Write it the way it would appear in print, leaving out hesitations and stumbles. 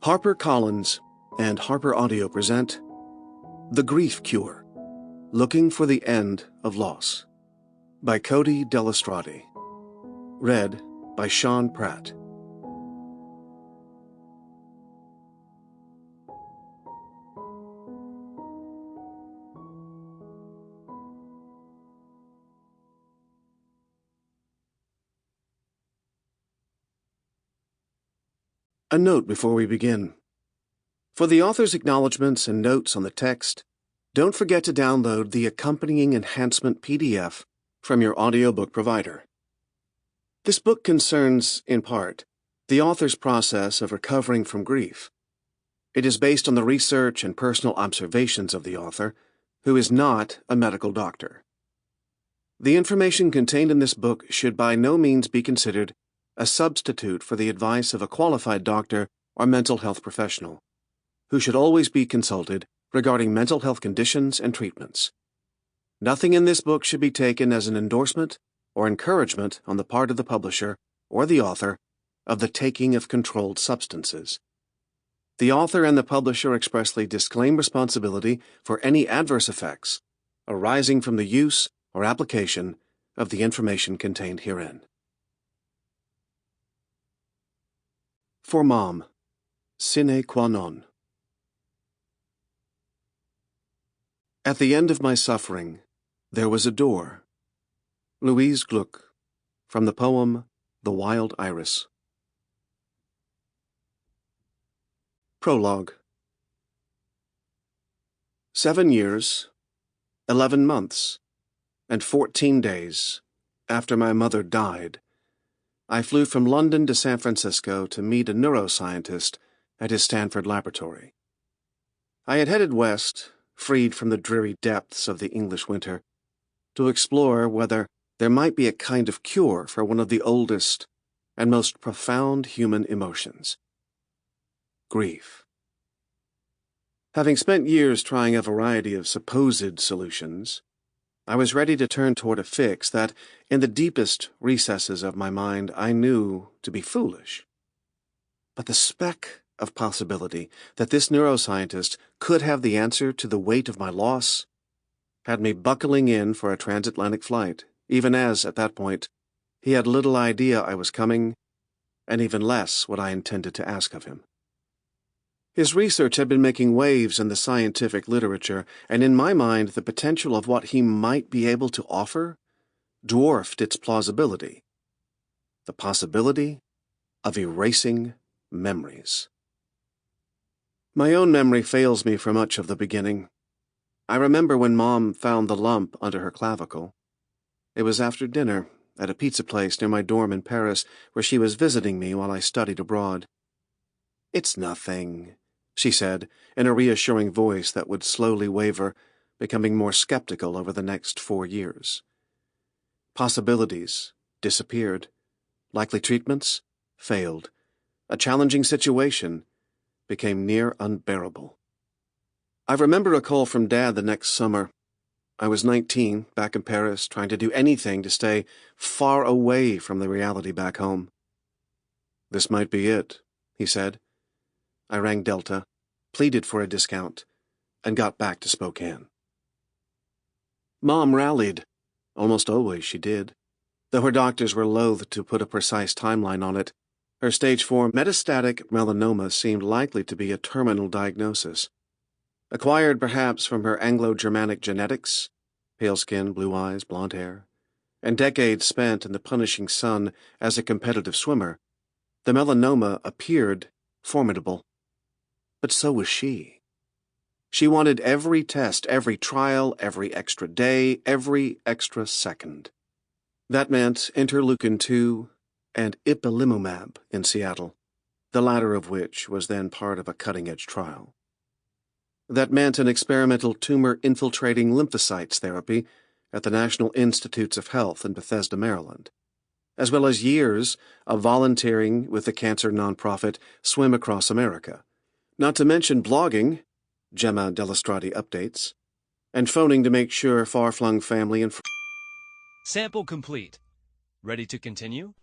HarperCollins and HarperAudio present The Grief Cure, Looking for the End of Loss, by Cody Delistraty. Read by Sean Pratt. A note before we begin. For the author's acknowledgments and notes on the text, don't forget to download the accompanying enhancement PDF from your audiobook provider. This book concerns, in part, the author's process of recovering from grief. It is based on the research and personal observations of the author, who is not a medical doctor. The information contained in this book should by no means be considered a substitute for the advice of a qualified doctor or mental health professional, who should always be consulted regarding mental health conditions and treatments. Nothing in this book should be taken as an endorsement or encouragement on the part of the publisher or the author of the taking of controlled substances. The author and the publisher expressly disclaim responsibility for any adverse effects arising from the use or application of the information contained herein. For Mom, sine qua non. At the end of my suffering, there was a door. Louise Gluck, from the poem The Wild Iris. Prologue. 7 years, 11 months, and 14 days after my mother died, I flew from London to San Francisco to meet a neuroscientist at his Stanford laboratory. I had headed west, freed from the dreary depths of the English winter, to explore whether there might be a kind of cure for one of the oldest and most profound human emotions: grief. Having spent years trying a variety of supposed solutions, I was ready to turn toward a fix that, in the deepest recesses of my mind, I knew to be foolish. But the speck of possibility that this neuroscientist could have the answer to the weight of my loss had me buckling in for a transatlantic flight, even as, at that point, he had little idea I was coming, and even less what I intended to ask of him. His research had been making waves in the scientific literature, and in my mind the potential of what he might be able to offer dwarfed its plausibility. The possibility of erasing memories. My own memory fails me for much of the beginning. I remember when Mom found the lump under her clavicle. It was after dinner at a pizza place near my dorm in Paris, where she was visiting me while I studied abroad. "It's nothing," she said, in a reassuring voice that would slowly waver, becoming more skeptical over the next 4 years. Possibilities disappeared. Likely treatments failed. A challenging situation became near unbearable. I remember a call from Dad the next summer. I was 19, back in Paris, trying to do anything to stay far away from the reality back home. "This might be it," he said. I rang Delta, pleaded for a discount, and got back to Spokane. Mom rallied. Almost always she did. Though her doctors were loath to put a precise timeline on it, her stage 4 metastatic melanoma seemed likely to be a terminal diagnosis. Acquired perhaps from her Anglo-Germanic genetics, pale skin, blue eyes, blonde hair, and decades spent in the punishing sun as a competitive swimmer, the melanoma appeared formidable. But so was she. She wanted every test, every trial, every extra day, every extra second. That meant interleukin-2 and ipilimumab in Seattle, the latter of which was then part of a cutting-edge trial. That meant an experimental tumor-infiltrating lymphocytes therapy at the National Institutes of Health in Bethesda, Maryland, as well as years of volunteering with the cancer nonprofit Swim Across America, not to mention blogging, Gemma Delistraty Updates, and phoning to make sure far-flung family and Sample complete. Ready to continue?